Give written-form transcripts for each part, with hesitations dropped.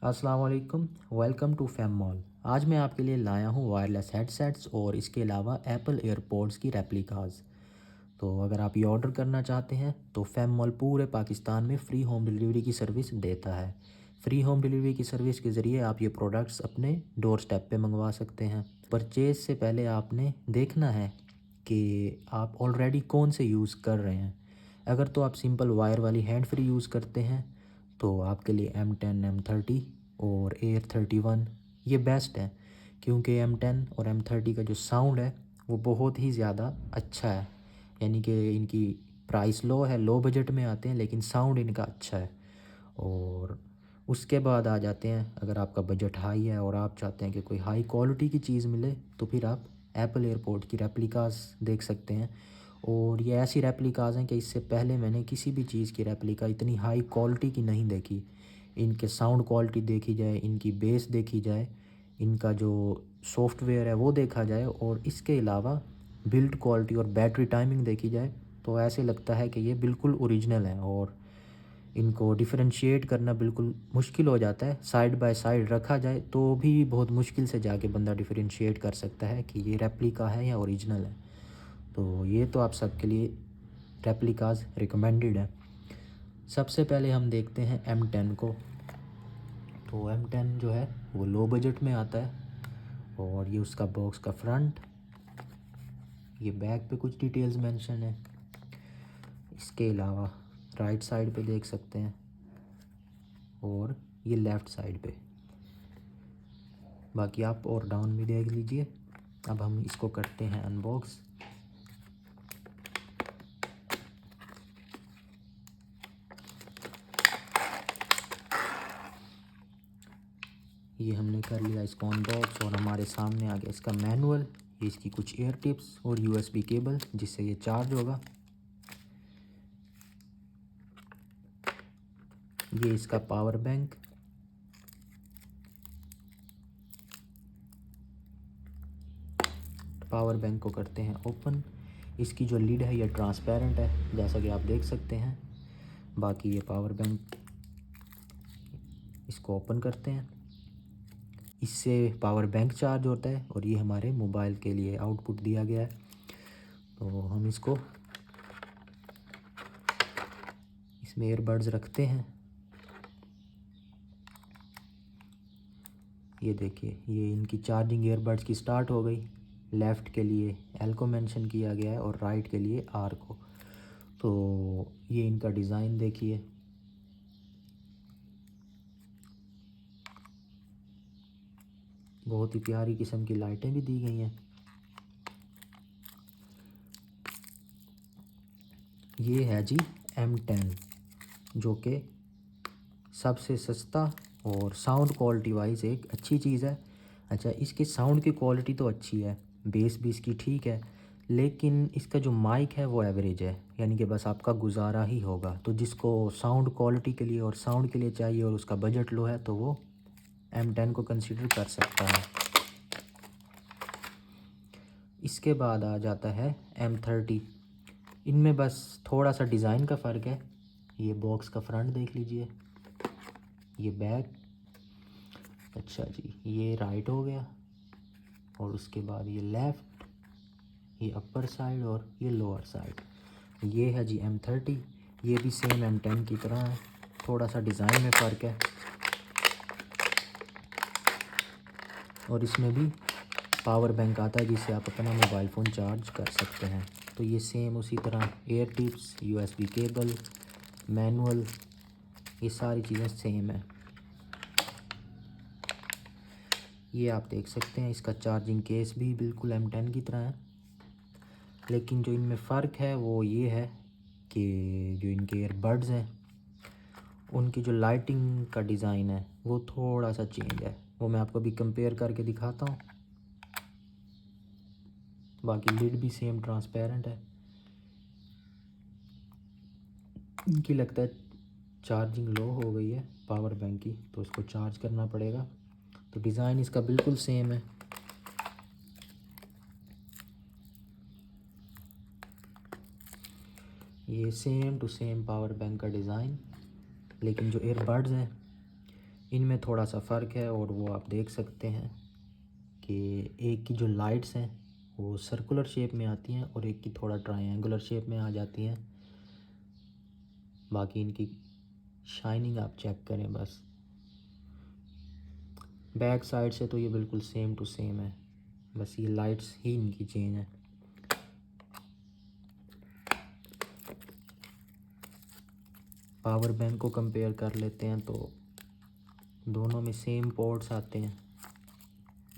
अस्सलाम वालेकुम, welcome to fam mall. आज मैं आपके लिए लाया हूँ वायरलेस हेडसेट्स और इसके अलावा एप्पल एयरपॉड्स की रेप्लिकास। तो अगर आप ये ऑर्डर करना चाहते हैं तो फैम मॉल पूरे पाकिस्तान में फ्री होम डिलीवरी की सर्विस देता है। फ्री होम डिलीवरी की सर्विस के ज़रिए आप ये प्रोडक्ट्स अपने डोर स्टेप पे मंगवा सकते हैं। परचेज़ से पहले आपने देखना है कि आप ऑलरेडी कौन से यूज़ कर रहे हैं। अगर तो आप सिंपल वायर वाली हैंड फ्री यूज़ करते हैं तो आपके लिए M10, M30 और Air 31 ये बेस्ट है, क्योंकि M10 और M30 का जो साउंड है वो बहुत ही ज़्यादा अच्छा है। यानी कि इनकी प्राइस लो है, लो बजट में आते हैं, लेकिन साउंड इनका अच्छा है। और उसके बाद आ जाते हैं, अगर आपका बजट हाई है और आप चाहते हैं कि कोई हाई क्वालिटी की चीज़ मिले तो फिर आप एप्पल एयरपोर्ट की रेप्लिकास देख सकते हैं। और ये ऐसी रेप्लिकास हैं कि इससे पहले मैंने किसी भी चीज़ की रेप्लिका इतनी हाई क्वालिटी की नहीं देखी। इनके साउंड क्वालिटी देखी जाए, इनकी बेस देखी जाए, इनका जो सॉफ्टवेयर है वो देखा जाए, और इसके अलावा बिल्ड क्वालिटी और बैटरी टाइमिंग देखी जाए, तो ऐसे लगता है कि ये बिल्कुल ओरिजिनल है। और इनको डिफरेंशिएट करना बिल्कुल मुश्किल हो जाता है। साइड बाय साइड रखा जाए तो भी बहुत मुश्किल से जाके बंदा डिफरेंशिएट कर सकता है कि ये रेप्लिका है या ओरिजिनल है। तो ये तो आप सबके लिए रेप्लिकास रिकमेंडेड है। सबसे पहले हम देखते हैं M10 को। तो M10 जो है वो लो बजट में आता है, और ये उसका बॉक्स का फ्रंट। ये बैक पे कुछ डिटेल्स मेंशन है। इसके अलावा राइट साइड पे देख सकते हैं, और ये लेफ़्ट साइड पे। बाकी आप और डाउन भी देख लीजिए। अब हम इसको करते हैं अनबॉक्स। ये हमने कर लिया इसको अनबॉक्स, और हमारे सामने आ गया इसका मैनुअल, ये इसकी कुछ एयर टिप्स और USB केबल जिससे ये चार्ज होगा। ये इसका पावर बैंक। पावर बैंक को करते हैं ओपन। इसकी जो लिड है ये ट्रांसपेरेंट है, जैसा कि आप देख सकते हैं। बाकी ये पावर बैंक, इसको ओपन करते हैं। इससे पावर बैंक चार्ज होता है, और ये हमारे मोबाइल के लिए आउटपुट दिया गया है। तो हम इसको इसमें ईयरबड्स रखते हैं। ये देखिए, ये इनकी चार्जिंग ईयरबड्स की स्टार्ट हो गई। लेफ़्ट के लिए L को मेंशन किया गया है और राइट के लिए R को। तो ये इनका डिज़ाइन देखिए। बहुत ही प्यारी किस्म की लाइटें भी दी गई हैं। ये है जी M10, जो कि सबसे सस्ता और साउंड क्वालिटी वाइज एक अच्छी चीज़ है। अच्छा, इसके साउंड की क्वालिटी तो अच्छी है, बेस भी इसकी ठीक है, लेकिन इसका जो माइक है वो एवरेज है, यानी कि बस आपका गुजारा ही होगा। तो जिसको साउंड क्वालिटी के लिए और साउंड के लिए चाहिए और उसका बजट लो है, तो वो M10 को कंसिडर कर सकता है। इसके बाद आ जाता है M30। इनमें बस थोड़ा सा डिज़ाइन का फ़र्क है। ये बॉक्स का फ्रंट देख लीजिए, ये बैक। अच्छा जी, ये राइट हो गया, और उसके बाद ये लेफ़्ट, ये अपर साइड और ये लोअर साइड। ये है जी M30। ये भी सेम M10 की तरह है, थोड़ा सा डिज़ाइन में फ़र्क है। और इसमें भी पावर बैंक आता है जिससे आप अपना मोबाइल फ़ोन चार्ज कर सकते हैं। तो ये सेम उसी तरह air tips, USB cable, manual, ये सारी चीज़ें सेम है। ये आप देख सकते हैं, इसका चार्जिंग केस भी बिल्कुल M10 की तरह है, लेकिन जो इनमें फ़र्क है वो ये है कि जो इनके ईयरबड्स हैं उनकी जो लाइटिंग का डिज़ाइन है वो थोड़ा सा चेंज है। वो मैं आपको अभी कंपेयर करके दिखाता हूँ। बाकी लिड भी सेम ट्रांसपेरेंट है। इनकी लगता है चार्जिंग लो हो गई है पावर बैंक की, तो इसको चार्ज करना पड़ेगा। तो डिज़ाइन इसका बिल्कुल सेम है। ये same to same power bank का डिज़ाइन, लेकिन जो ईयरबड्स हैं इनमें थोड़ा सा फ़र्क है और वो आप देख सकते हैं कि एक की जो लाइट्स हैं वो सर्कुलर शेप में आती हैं और एक की थोड़ा ट्रायंगुलर शेप में आ जाती हैं। बाकी इनकी शाइनिंग आप चेक करें बस। बैक साइड से तो ये बिल्कुल सेम टू सेम है, बस ये लाइट्स ही इनकी चेंज है। पावर बैंक को कंपेयर कर लेते हैं तो दोनों में सेम पोर्ट्स आते हैं।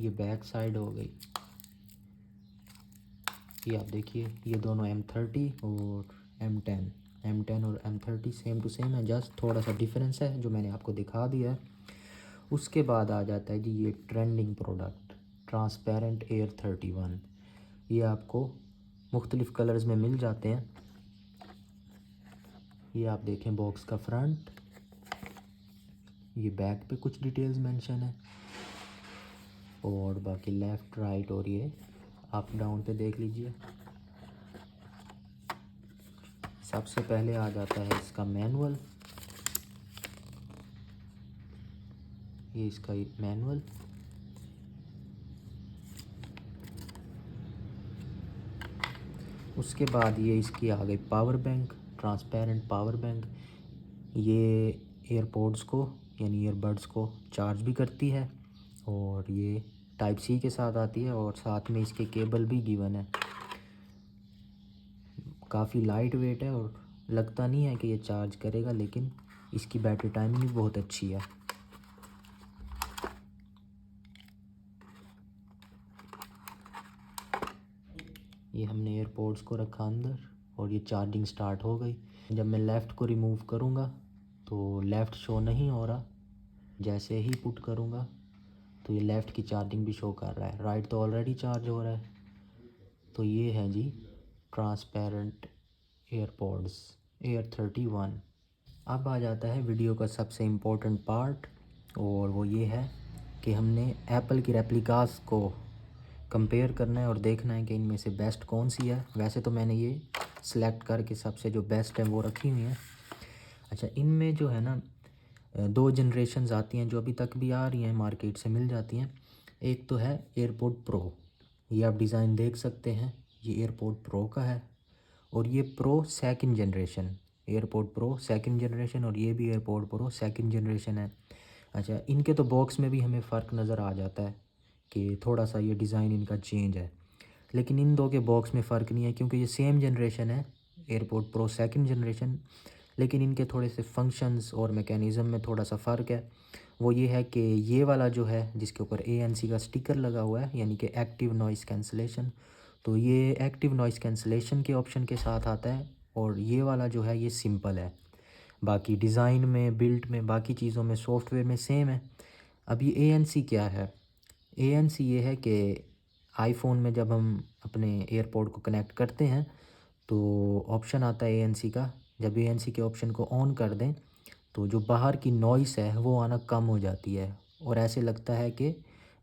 ये बैक साइड हो गई, ये आप देखिए ये दोनों M30 और M10 और M30 सेम टू सेम है, जस्ट थोड़ा सा डिफरेंस है जो मैंने आपको दिखा दिया है। उसके बाद आ जाता है जी ये ट्रेंडिंग प्रोडक्ट ट्रांसपेरेंट एयर 31। ये आपको मुख्तलिफ़ कलर्स में मिल जाते हैं। ये आप देखें बॉक्स का फ्रंट, ये बैक पे कुछ डिटेल्स मेंशन है और बाकी लेफ़्ट राइट और ये अप डाउन पे देख लीजिए। सबसे पहले आ जाता है इसका मैनुअल, ये इसका मैनुअल। उसके बाद ये इसकी आ गई power bank, transparent power bank. ये एयरपोड्स को यानी ईयरबड्स को चार्ज भी करती है और ये टाइप सी के साथ आती है और साथ में इसके केबल भी गिवन है। काफ़ी लाइट वेट है और लगता नहीं है कि ये चार्ज करेगा, लेकिन इसकी बैटरी टाइमिंग भी बहुत अच्छी है। ये हमने एयरपोड्स को रखा अंदर और ये चार्जिंग स्टार्ट हो गई। जब मैं लेफ़्ट को रिमूव करूँगा तो लेफ़्ट शो नहीं हो रहा, जैसे ही पुट करूँगा तो ये लेफ़्ट की चार्जिंग भी शो कर रहा है, राइट तो ऑलरेडी चार्ज हो रहा है। तो ये है जी ट्रांसपेरेंट एयरपोड्स एयर 31। अब आ जाता है वीडियो का सबसे इम्पोर्टेंट पार्ट और वो ये है कि हमने एप्पल की रेप्लिकास को कंपेयर करना है और देखना है कि इनमें से बेस्ट कौन सी है। वैसे तो मैंने ये सिलेक्ट करके सबसे जो बेस्ट है वो रखी हुई हैं। अच्छा, इनमें जो है ना दो जनरेशन्स आती हैं जो अभी तक भी आ रही हैं, मार्केट से मिल जाती हैं। एक तो है एयरपोड प्रो, ये आप डिज़ाइन देख सकते हैं, ये एयरपोड प्रो का है और ये pro second generation, AirPod pro second generation और ये भी एयरपोड प्रो सेकंड जनरेशन है। अच्छा, इनके तो बॉक्स में भी हमें फ़र्क नज़र आ जाता है कि थोड़ा सा ये डिज़ाइन इनका चेंज है, लेकिन इन दो के बॉक्स में फ़र्क नहीं है क्योंकि ये सेम जनरेशन है एयरपोड प्रो सेकंड जनरेशन, लेकिन इनके थोड़े से फंक्शंस और मैकेनिज़्म में थोड़ा सा फ़र्क है। वो ये है कि ये वाला जो है जिसके ऊपर ANC का स्टिकर लगा हुआ है यानी कि एक्टिव नॉइज़ कैंसलेशन, तो ये एक्टिव नॉइज़ कैंसलेशन के ऑप्शन के साथ आता है और ये वाला जो है ये सिंपल है। बाकी डिज़ाइन में, बिल्ट में, बाकी चीज़ों में, सॉफ्टवेयर में सेम है। अब ये ANC क्या है? ANC ये है कि आईफ़ोन में जब हम अपने एयरपोड को कनेक्ट करते हैं तो ऑप्शन आता है ANC का। जब ANC के ऑप्शन को ऑन कर दें तो जो बाहर की नॉइस है वो आना कम हो जाती है और ऐसे लगता है कि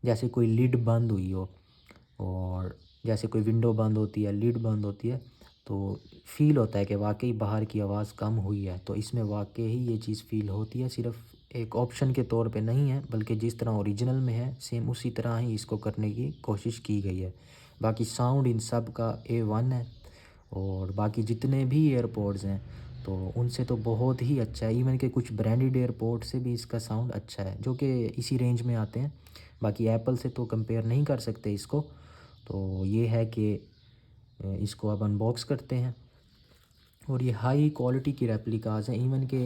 जैसे कोई लिड बंद हुई हो, और जैसे कोई विंडो बंद होती है, लिड बंद होती है, तो फ़ील होता है कि वाकई बाहर की आवाज़ कम हुई है। तो इसमें वाकई ही ये चीज़ फ़ील होती है, सिर्फ एक ऑप्शन के तौर पे नहीं है, बल्कि जिस तरह ओरिजिनल में है सेम उसी तरह ही इसको करने की कोशिश की गई है। बाकी साउंड इन सब का A1 है और बाकी जितने भी एयरपोड्स हैं तो उनसे तो बहुत ही अच्छा है। इवन के कुछ ब्रांडेड एयरपोर्ट से भी इसका साउंड अच्छा है जो कि इसी रेंज में आते हैं। बाकी एप्पल से तो कंपेयर नहीं कर सकते इसको। तो ये है कि इसको अब अनबॉक्स करते हैं और ये हाई क्वालिटी की रेप्लिकास हैं। इवन के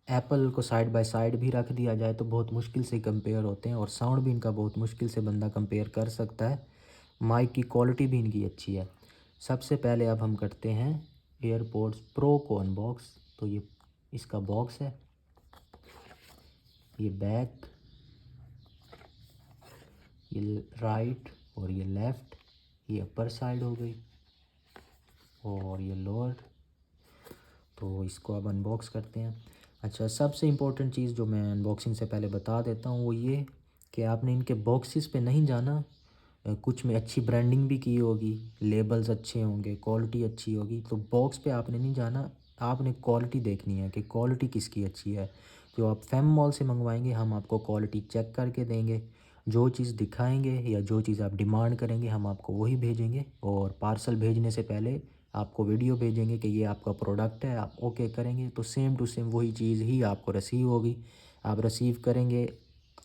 एप्पल को साइड बाय साइड भी रख दिया जाए तो बहुत मुश्किल से कंपेयर होते हैं और साउंड भी इनका बहुत मुश्किल से बंदा कंपेयर कर सकता है। माइक की क्वालिटी भी इनकी अच्छी है। सबसे पहले अब हम करते हैं एयरपोड्स प्रो को अनबॉक्स। तो ये इसका बॉक्स है, ये बैक, ये राइट और ये लेफ़्ट, ये अपर साइड हो गई और ये लोअर। तो इसको अब अनबॉक्स करते हैं। अच्छा, सबसे इम्पोर्टेंट चीज़ जो मैं अनबॉक्सिंग से पहले बता देता हूँ वो ये कि आपने इनके बॉक्सेस पे नहीं जाना। कुछ में अच्छी ब्रांडिंग भी की होगी, लेबल्स अच्छे होंगे, क्वालिटी अच्छी होगी, तो बॉक्स पे आपने नहीं जाना, आपने क्वालिटी देखनी है कि क्वालिटी किसकी अच्छी है। जो आप फेम मॉल से मंगवाएंगे हम आपको क्वालिटी चेक करके देंगे, जो चीज़ दिखाएंगे या जो चीज़ आप डिमांड करेंगे हम आपको वही भेजेंगे। और पार्सल भेजने से पहले आपको वीडियो भेजेंगे कि ये आपका प्रोडक्ट है, आप ओके करेंगे तो सेम टू सेम वही चीज़ ही आपको रिसीव होगी। आप रिसीव करेंगे,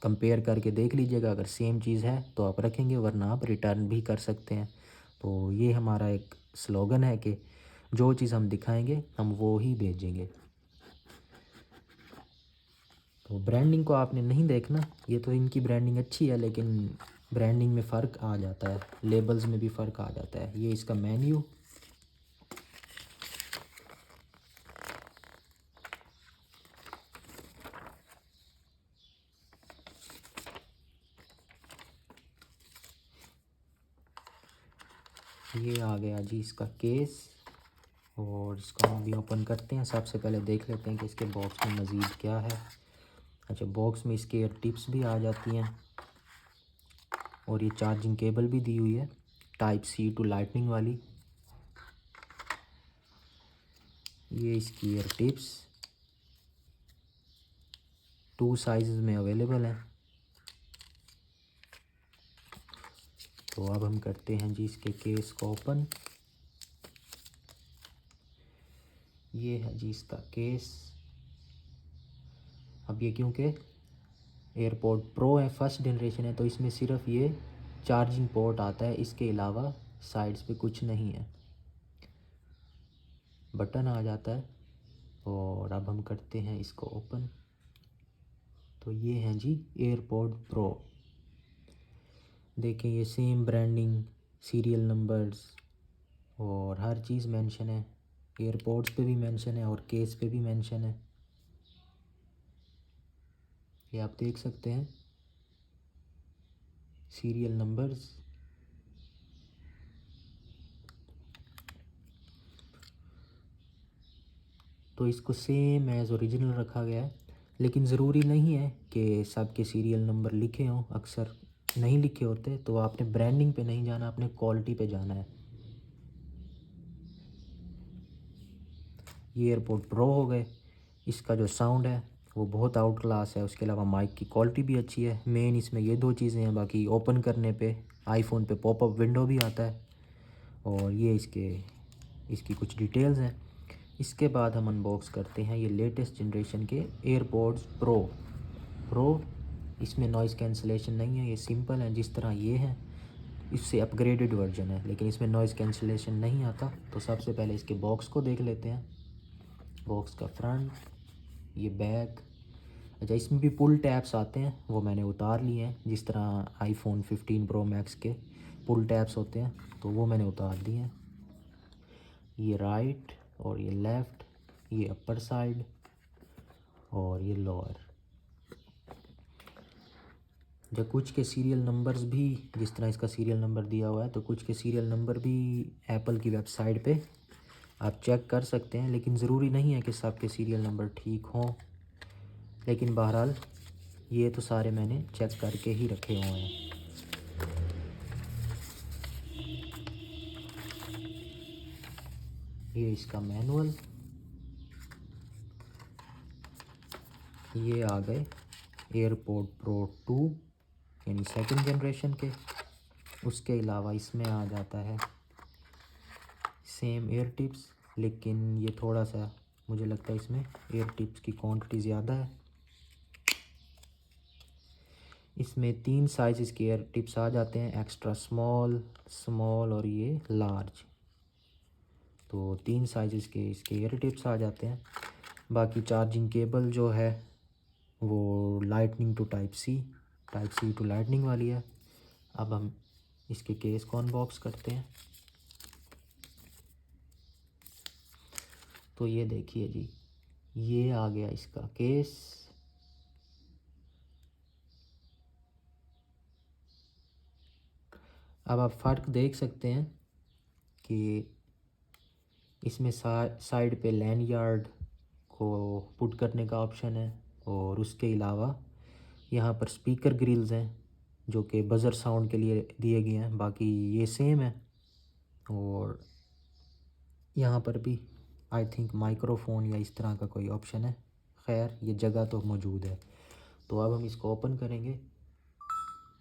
कंपेयर करके देख लीजिएगा, अगर सेम चीज़ है तो आप रखेंगे, वरना आप रिटर्न भी कर सकते हैं। तो ये हमारा एक स्लोगन है कि जो चीज़ हम दिखाएंगे हम वो ही भेजेंगे। तो ब्रांडिंग को आपने नहीं देखना, ये तो इनकी ब्रांडिंग अच्छी है लेकिन ब्रांडिंग में फ़र्क आ जाता है, लेबल्स में भी फ़र्क आ जाता है। ये इसका मेन्यू, ये आ गया जी इसका केस। और इसको हम भी ओपन करते हैं। सबसे पहले देख लेते हैं कि इसके बॉक्स में मज़ीद क्या है। अच्छा, बॉक्स में इसके एयर टिप्स भी आ जाती हैं और ये चार्जिंग केबल भी दी हुई है, टाइप सी टू लाइटनिंग वाली। ये इसकी एयर टिप्स 2 साइज़ में अवेलेबल हैं। तो अब हम करते हैं जी इसके केस को ओपन। ये है जी इसका केस। अब ये क्योंकि एयरपॉड प्रो है, फर्स्ट जनरेशन है, तो इसमें सिर्फ ये चार्जिंग पोर्ट आता है, इसके अलावा साइड्स पे कुछ नहीं है। बटन आ जाता है। और अब हम करते हैं इसको ओपन। तो ये हैं जी एयरपॉड प्रो। देखें ये सेम ब्रांडिंग, सीरियल नंबर्स और हर चीज़ मेंशन है। एयरपोर्ट्स पे भी मेंशन है और केस पे भी मेंशन है, ये आप देख सकते हैं सीरियल नंबर्स। तो इसको सेम एज़ ओरिजिनल रखा गया है, लेकिन ज़रूरी नहीं है कि सबके सीरियल नंबर लिखे हों, अक्सर नहीं लिखे होते। तो आपने ब्रांडिंग पे नहीं जाना, आपने क्वालिटी पे जाना है। ये एयरपोर्ट प्रो हो गए। इसका जो साउंड है वो बहुत आउट क्लास है, उसके अलावा माइक की क्वालिटी भी अच्छी है। मेन इसमें ये 2 चीज़ें हैं, बाकी ओपन करने पे आईफोन पे पॉपअप विंडो भी आता है। और ये इसकी कुछ डिटेल्स हैं। इसके बाद हम अनबॉक्स करते हैं ये लेटेस्ट जनरेशन के एयरपोड्स प्रो। इसमें नॉइज़ कैंसलेशन नहीं है, ये सिंपल है जिस तरह ये है, इससे अपग्रेडेड वर्जन है, लेकिन इसमें नॉइज़ कैंसलेशन नहीं आता। तो सबसे पहले इसके बॉक्स को देख लेते हैं। बॉक्स का फ्रंट, ये बैक। अच्छा, इसमें भी पुल टैब्स आते हैं, वो मैंने उतार लिए हैं, जिस तरह आईफोन 15 प्रो मैक्स के पुल टैब्स होते हैं, तो वो मैंने उतार दिए हैं। ये राइट और ये लेफ़्ट, ये अपर साइड और ये लोअर। जब कुछ के सीरियल नंबर्स भी, जिस तरह इसका सीरियल नंबर दिया हुआ है, तो कुछ के सीरियल नंबर भी एप्पल की वेबसाइट पे आप चेक कर सकते हैं, लेकिन ज़रूरी नहीं है कि सबके सीरियल नंबर ठीक हों। लेकिन बहरहाल ये तो सारे मैंने चेक करके ही रखे हुए हैं। ये इसका मैनुअल। ये आ गए एयरपोर्ट प्रो 2 यानी सेकंड जनरेशन के। उसके अलावा इसमें आ जाता है सेम एयर टिप्स, लेकिन ये थोड़ा सा मुझे लगता है इसमें एयर टिप्स की क्वांटिटी ज़्यादा है। इसमें 3 साइज़ के एयर टिप्स आ जाते हैं, एक्स्ट्रा स्मॉल, स्मॉल और ये लार्ज। तो 3 साइज़ के इसके एयर टिप्स आ जाते हैं। बाकी चार्जिंग केबल जो है वो lightning to type C to lightning वाली है। अब हम इसके केस को अनबॉक्स करते हैं। तो ये देखिए जी, ये आ गया इसका केस। अब आप फ़र्क देख सकते हैं कि इसमें साइड पे लैंडयार्ड को पुट करने का ऑप्शन है, और उसके अलावा यहाँ पर स्पीकर ग्रिल्स हैं जो कि बज़र साउंड के लिए दिए गए हैं, बाकी ये सेम है। और यहाँ पर भी आई थिंक माइक्रोफोन या इस तरह का कोई ऑप्शन है। खैर ये जगह तो मौजूद है। तो अब हम इसको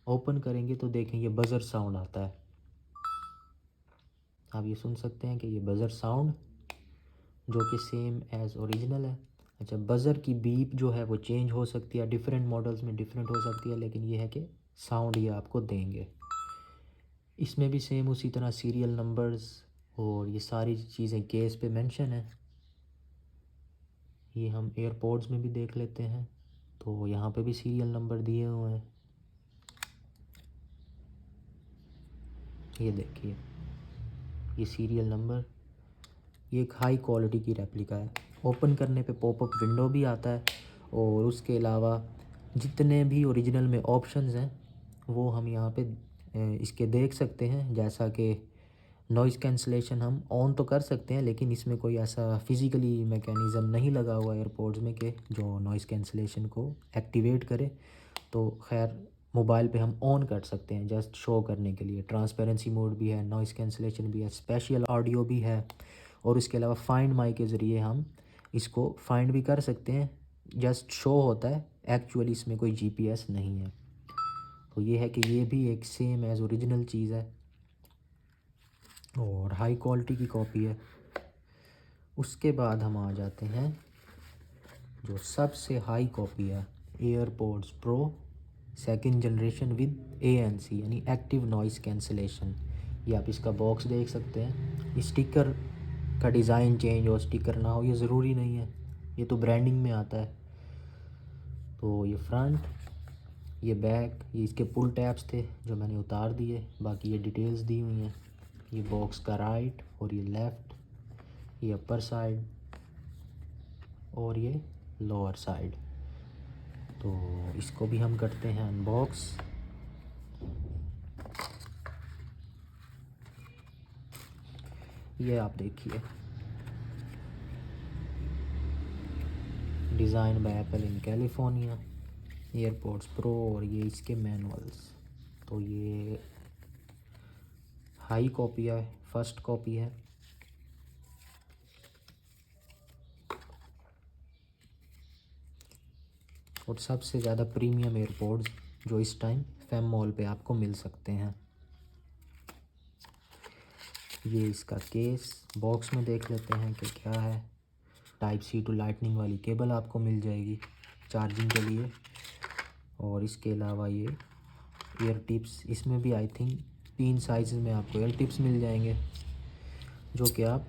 ओपन करेंगे तो देखें ये बज़र साउंड आता है। आप ये सुन सकते हैं कि ये बज़र साउंड जो कि सेम एज़ ओरिजिनल है। अच्छा, बज़र की बीप जो है वो चेंज हो सकती है, डिफरेंट मॉडल्स में डिफरेंट हो सकती है, लेकिन ये है कि साउंड ये आपको देंगे। इसमें भी सेम उसी तरह सीरियल नंबर्स और ये सारी चीज़ें केस पे मेंशन है। ये हम एयरपोर्ट्स में भी देख लेते हैं, तो यहाँ पे भी सीरियल नंबर दिए हुए हैं। ये देखिए, ये सीरियल नंबर, ये एक हाई क्वालिटी की रेप्लिका है। ओपन करने पे पॉपअप विंडो भी आता है और उसके अलावा जितने भी ओरिजिनल में ऑप्शंस हैं वो हम यहाँ पे इसके देख सकते हैं। जैसा कि नॉइज़ कैंसलेशन हम ऑन तो कर सकते हैं, लेकिन इसमें कोई ऐसा फिज़िकली मैकेनिज़्म नहीं लगा हुआ एयरपोर्ट्स में कि जो नॉइज़ कैंसलेशन को एक्टिवेट करे। तो खैर मोबाइल पे हम ऑन कर सकते हैं जस्ट शो करने के लिए। ट्रांसपेरेंसी मोड भी है, नॉइज़ कैंसलेशन भी है, स्पेशल ऑडियो भी है और इसके अलावा फाइंड माई के ज़रिए हम इसको फाइंड भी कर सकते हैं। जस्ट शो होता है, एक्चुअली इसमें कोई जीपीएस नहीं है। तो ये है कि ये भी एक सेम एज़ ओरिजिनल चीज़ है और हाई क्वालिटी की कॉपी है। उसके बाद हम आ जाते हैं जो सबसे हाई कॉपी है, airports pro second generation with ANC यानी एक्टिव नॉइज़ कैंसलेशन। ये आप इसका बॉक्स देख सकते हैं। स्टिकर का डिज़ाइन चेंज हो, स्टिकर ना हो, ये ज़रूरी नहीं है, ये तो ब्रांडिंग में आता है। तो ये फ्रंट, ये बैक, ये इसके पुल टैब्स थे जो मैंने उतार दिए, बाकी ये डिटेल्स दी हुई हैं। ये बॉक्स का राइट और ये लेफ़्ट, ये अपर साइड और ये लोअर साइड। तो इसको भी हम करते हैं अनबॉक्स। ये आप देखिए, design by apple in California, airports pro और ये इसके मैनुअल्स। तो ये हाई कॉपी है, फर्स्ट कॉपी है। और सबसे ज़्यादा प्रीमियम एयरपोर्ट्स जो इस टाइम फेम मॉल पे आपको मिल सकते हैं। ये इसका केस, बॉक्स में देख लेते हैं कि क्या है। टाइप सी टू लाइटनिंग वाली केबल आपको मिल जाएगी चार्जिंग के लिए। और इसके अलावा ये ईयर टिप्स, इसमें भी आई थिंक 3 साइज़ में आपको ईयर टिप्स मिल जाएंगे जो कि आप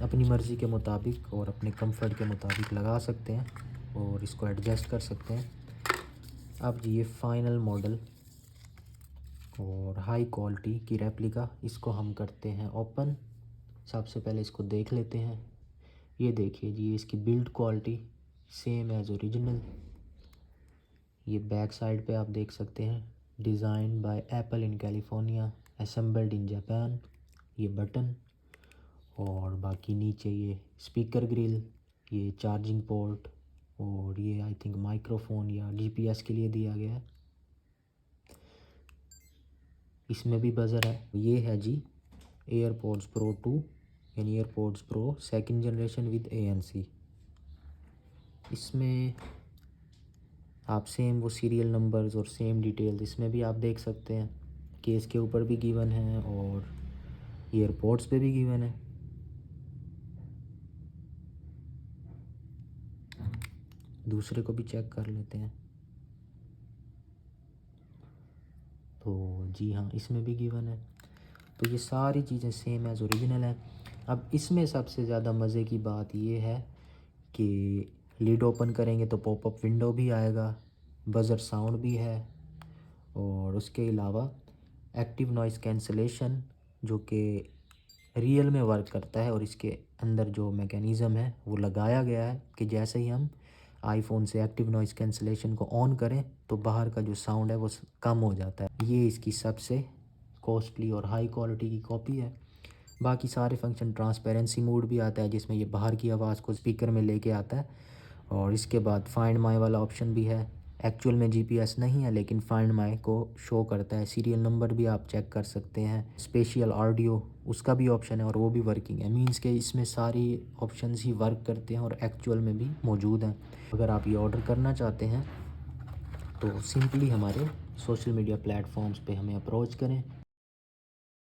अपनी मर्ज़ी के मुताबिक और अपने कंफर्ट के मुताबिक लगा सकते हैं और इसको एडजस्ट कर सकते हैं। अब ये फ़ाइनल मॉडल और हाई क्वालिटी की रेप्लिका, इसको हम करते हैं ओपन। सबसे पहले इसको देख लेते हैं। ये देखिए जी, इसकी build quality same as original. ये बैक साइड पे आप देख सकते हैं, design by apple in California, assembled in Japan. ये बटन और बाकी नीचे ये स्पीकर ग्रिल, ये चार्जिंग पोर्ट और ये आई थिंक माइक्रोफोन या जीपीएस के लिए दिया गया है। इसमें भी बज़र है। ये है जी एयरपोर्ट्स प्रो 2 यानी airports pro second generation with ANC। इसमें आप सेम वो सीरियल नंबर्स और सेम डिटेल्स इसमें भी आप देख सकते हैं। केस के ऊपर भी गिवन है और एयरपोर्ट्स पे भी गिवन है। दूसरे को भी चेक कर लेते हैं। तो जी हाँ, इसमें भी गिवन है। तो ये सारी चीज़ें सेम एज़ ओरिजिनल है। अब इसमें सबसे ज़्यादा मज़े की बात ये है कि लिड ओपन करेंगे तो पॉपअप विंडो भी आएगा, बज़र साउंड भी है और उसके अलावा एक्टिव नॉइज़ कैंसलेशन जो कि रियल में वर्क करता है। और इसके अंदर जो मैकेनिज़्म है वो लगाया गया है कि जैसे ही हम आईफोन से एक्टिव नॉइज़ कैंसलेशन को ऑन करें तो बाहर का जो साउंड है वो कम हो जाता है। ये इसकी सबसे कॉस्टली और हाई क्वालिटी की कॉपी है। बाकी सारे फंक्शन, ट्रांसपेरेंसी मोड भी आता है जिसमें ये बाहर की आवाज़ को स्पीकर में लेके आता है और इसके बाद फाइंड माई वाला ऑप्शन भी है, एक्चुअल में जीपीएस नहीं है लेकिन फाइंड माई को शो करता है। सीरियल नंबर भी आप चेक कर सकते हैं। स्पेशल ऑडियो उसका भी ऑप्शन है और वो भी वर्किंग है। मींस के इसमें सारी ऑप्शंस ही वर्क करते हैं और एक्चुअल में भी मौजूद हैं। अगर आप ये ऑर्डर करना चाहते हैं तो सिंपली हमारे सोशल मीडिया प्लेटफॉर्म्स पे हमें अप्रोच करें।